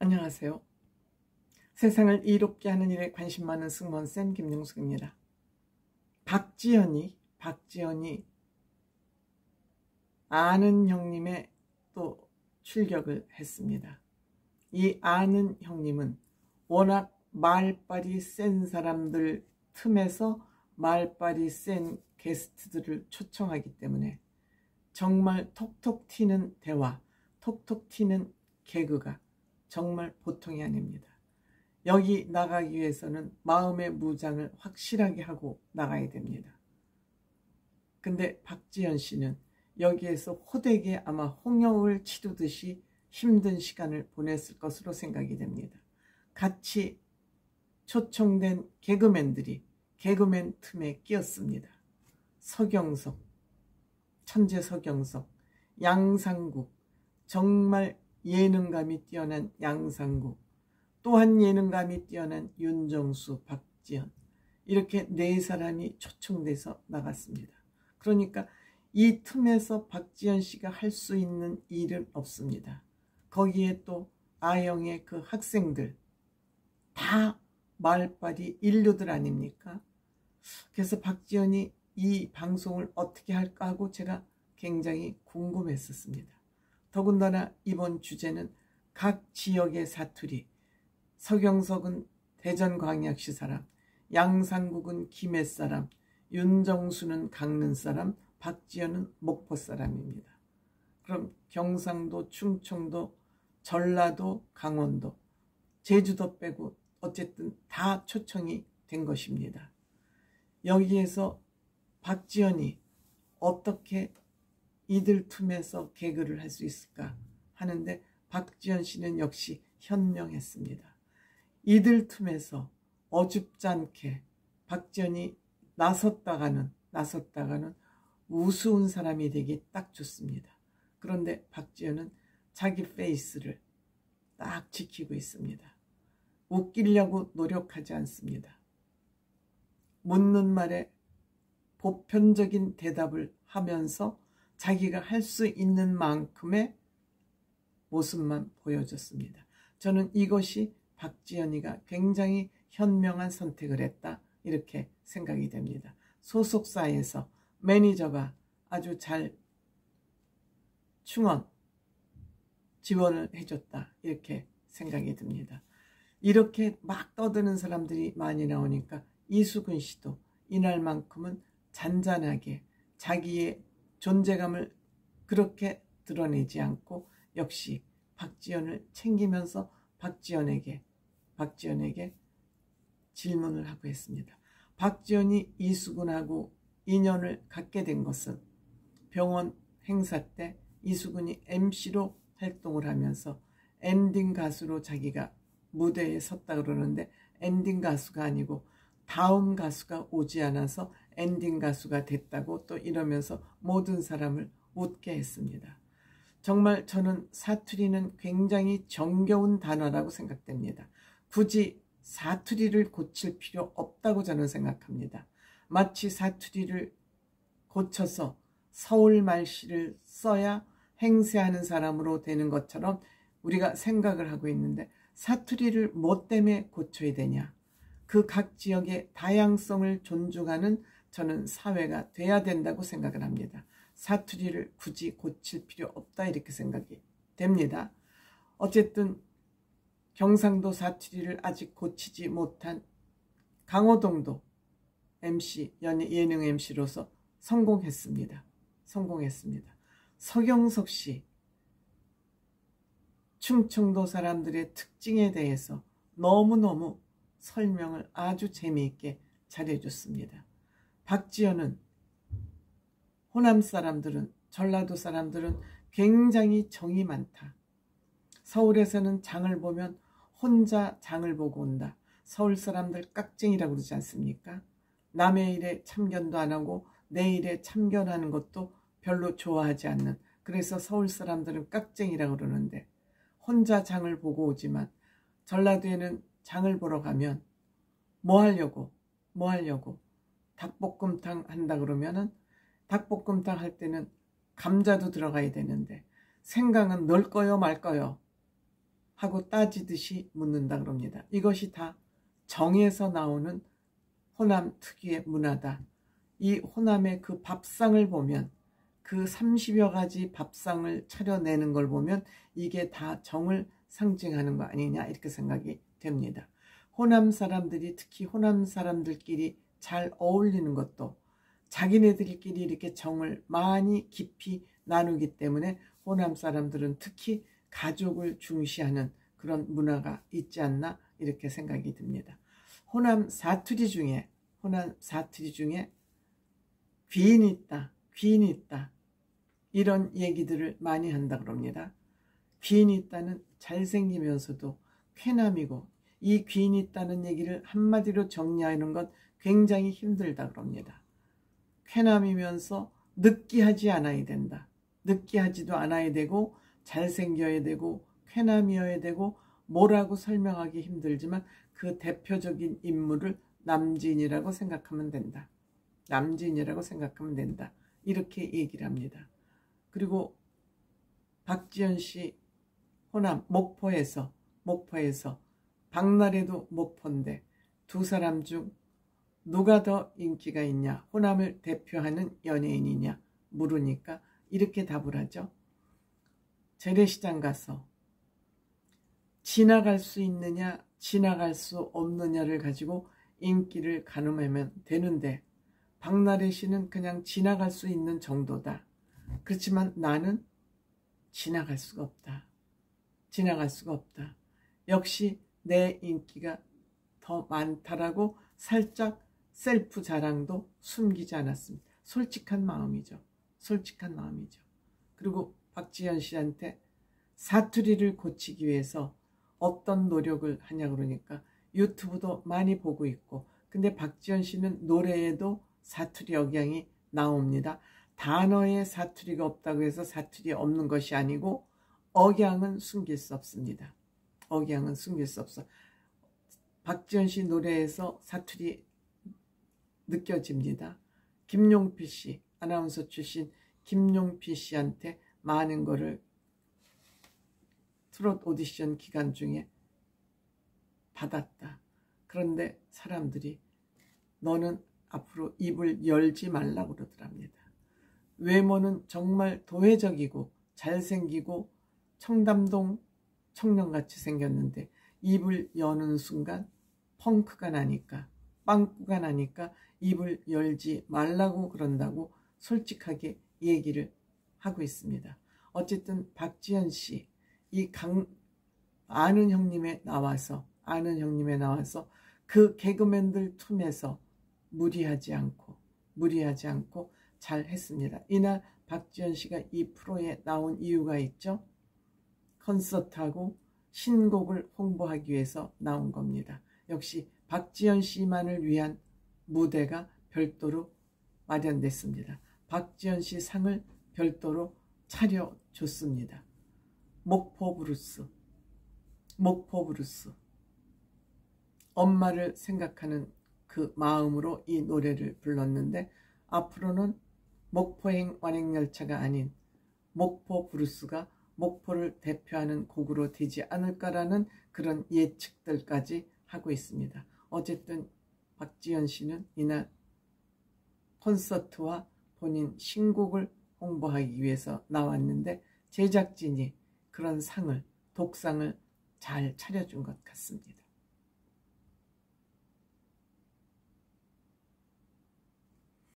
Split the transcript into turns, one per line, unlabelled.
안녕하세요. 세상을 이롭게 하는 일에 관심 많은 승무원쌤 김용숙입니다. 박지연이 아는 형님의 또 출격을 했습니다. 이 아는 형님은 워낙 말빨이 센 사람들 틈에서 말빨이 센 게스트들을 초청하기 때문에 정말 톡톡 튀는 대화, 톡톡 튀는 개그가 정말 보통이 아닙니다. 여기 나가기 위해서는 마음의 무장을 확실하게 하고 나가야 됩니다. 근데 박지연 씨는 여기에서 호되게 아마 홍역을 치르듯이 힘든 시간을 보냈을 것으로 생각이 됩니다. 같이 초청된 개그맨들이 개그맨 틈에 끼었습니다. 서경석, 천재 서경석, 양상국, 정말 예능감이 뛰어난 양상국, 또한 예능감이 뛰어난 윤정수, 박지연, 이렇게 네 사람이 초청돼서 나갔습니다. 그러니까 이 틈에서 박지연 씨가 할 수 있는 일은 없습니다. 거기에 또 아영의 그 학생들 다 말빨이 인류들 아닙니까? 그래서 박지연이 이 방송을 어떻게 할까 하고 제가 굉장히 궁금했었습니다. 더군다나 이번 주제는 각 지역의 사투리, 서경석은 대전광역시 사람, 양상국은 김해 사람, 윤정수는 강릉 사람, 박지연은 목포 사람입니다. 그럼 경상도, 충청도, 전라도, 강원도, 제주도 빼고 어쨌든 다 초청이 된 것입니다. 여기에서 박지연이 어떻게 이들 틈에서 개그를 할 수 있을까 하는데 박지연 씨는 역시 현명했습니다. 이들 틈에서 어줍지 않게 박지연이 나섰다가는 우스운 사람이 되기 딱 좋습니다. 그런데 박지연은 자기 페이스를 딱 지키고 있습니다. 웃기려고 노력하지 않습니다. 묻는 말에 보편적인 대답을 하면서 자기가 할 수 있는 만큼의 모습만 보여줬습니다. 저는 이것이 박지연이가 굉장히 현명한 선택을 했다, 이렇게 생각이 됩니다. 소속사에서 매니저가 아주 잘 충원, 지원을 해줬다, 이렇게 생각이 듭니다. 이렇게 막 떠드는 사람들이 많이 나오니까 이수근 씨도 이날만큼은 잔잔하게 자기의 존재감을 그렇게 드러내지 않고 역시 박지연을 챙기면서 박지연에게 질문을 하고 했습니다. 박지연이 이수근하고 인연을 갖게 된 것은 병원 행사 때 이수근이 MC로 활동을 하면서 엔딩 가수로 자기가 무대에 섰다 그러는데 엔딩 가수가 아니고 다음 가수가 오지 않아서 엔딩 가수가 됐다고 또 이러면서 모든 사람을 웃게 했습니다. 정말 저는 사투리는 굉장히 정겨운 단어라고 생각됩니다. 굳이 사투리를 고칠 필요 없다고 저는 생각합니다. 마치 사투리를 고쳐서 서울 말씨를 써야 행세하는 사람으로 되는 것처럼 우리가 생각을 하고 있는데 사투리를 뭐 때문에 고쳐야 되냐? 그 각 지역의 다양성을 존중하는 저는 사회가 돼야 된다고 생각을 합니다. 사투리를 굳이 고칠 필요 없다, 이렇게 생각이 됩니다. 어쨌든 경상도 사투리를 아직 고치지 못한 강호동도 MC, 예능 MC로서 성공했습니다. 서경석 씨, 충청도 사람들의 특징에 대해서 너무너무 설명을 아주 재미있게 잘해줬습니다. 박지연은 호남 사람들은, 전라도 사람들은 굉장히 정이 많다. 서울에서는 장을 보면 혼자 장을 보고 온다. 서울 사람들 깍쟁이라고 그러지 않습니까? 남의 일에 참견도 안 하고 내 일에 참견하는 것도 별로 좋아하지 않는, 그래서 서울 사람들은 깍쟁이라고 그러는데 혼자 장을 보고 오지만 전라도에는 장을 보러 가면 뭐 하려고 닭볶음탕 한다 그러면은 닭볶음탕 할 때는 감자도 들어가야 되는데 생강은 넣을 거요 말 거요? 하고 따지듯이 묻는다 그럽니다. 이것이 다 정에서 나오는 호남 특유의 문화다. 이 호남의 그 밥상을 보면, 그 30여 가지 밥상을 차려내는 걸 보면 이게 다 정을 상징하는 거 아니냐, 이렇게 생각이 됩니다. 호남 사람들이, 특히 호남 사람들끼리 잘 어울리는 것도 자기네들끼리 이렇게 정을 많이 깊이 나누기 때문에 호남 사람들은 특히 가족을 중시하는 그런 문화가 있지 않나, 이렇게 생각이 듭니다. 호남 사투리 중에 귀인이 있다, 귀인이 있다, 이런 얘기들을 많이 한다 그럽니다. 귀인이 있다는 잘생기면서도 쾌남이고, 이 귀인이 있다는 얘기를 한마디로 정리하는 건 굉장히 힘들다 그럽니다. 쾌남이면서 느끼하지 않아야 된다. 느끼하지도 않아야 되고, 잘생겨야 되고, 쾌남이어야 되고, 뭐라고 설명하기 힘들지만 그 대표적인 인물을 남진이라고 생각하면 된다. 남진이라고 생각하면 된다. 이렇게 얘기를 합니다. 그리고 박지현 씨 호남 목포에서 박나래도 목포인데 두 사람 중 누가 더 인기가 있냐, 호남을 대표하는 연예인이냐 물으니까 이렇게 답을 하죠. 재래시장 가서 지나갈 수 있느냐 지나갈 수 없느냐를 가지고 인기를 가늠하면 되는데, 박나래 씨는 그냥 지나갈 수 있는 정도다. 그렇지만 나는 지나갈 수가 없다. 지나갈 수가 없다. 역시 내 인기가 더 많다라고 살짝 셀프 자랑도 숨기지 않았습니다. 솔직한 마음이죠. 솔직한 마음이죠. 그리고 박지현 씨한테 사투리를 고치기 위해서 어떤 노력을 하냐 그러니까 유튜브도 많이 보고 있고, 근데 박지현 씨는 노래에도 사투리 억양이 나옵니다. 단어에 사투리가 없다고 해서 사투리 없는 것이 아니고 억양은 숨길 수 없습니다. 억양은 숨길 수 없어. 박지현 씨 노래에서 사투리 느껴집니다. 김용필 씨, 아나운서 출신 김용필 씨한테 많은 거를 트롯 오디션 기간 중에 받았다. 그런데 사람들이 너는 앞으로 입을 열지 말라고 그러더랍니다. 외모는 정말 도회적이고 잘생기고 청담동 청년같이 생겼는데 입을 여는 순간 펑크가 나니까, 빵꾸가 나니까 입을 열지 말라고 그런다고 솔직하게 얘기를 하고 있습니다. 어쨌든 박지현 씨, 이 아는 형님에 나와서 그 개그맨들 틈에서 무리하지 않고 잘 했습니다. 이날 박지현 씨가 이 프로에 나온 이유가 있죠. 콘서트하고 신곡을 홍보하기 위해서 나온 겁니다. 역시 박지현 씨만을 위한 무대가 별도로 마련됐습니다. 박지현 씨 상을 별도로 차려줬습니다. 목포 브루스. 엄마를 생각하는 그 마음으로 이 노래를 불렀는데, 앞으로는 목포행 완행열차가 아닌 목포 브루스가 목포를 대표하는 곡으로 되지 않을까라는 그런 예측들까지 하고 있습니다. 어쨌든 박지현 씨는 이날 콘서트와 본인 신곡을 홍보하기 위해서 나왔는데 제작진이 그런 상을, 독상을 잘 차려준 것 같습니다.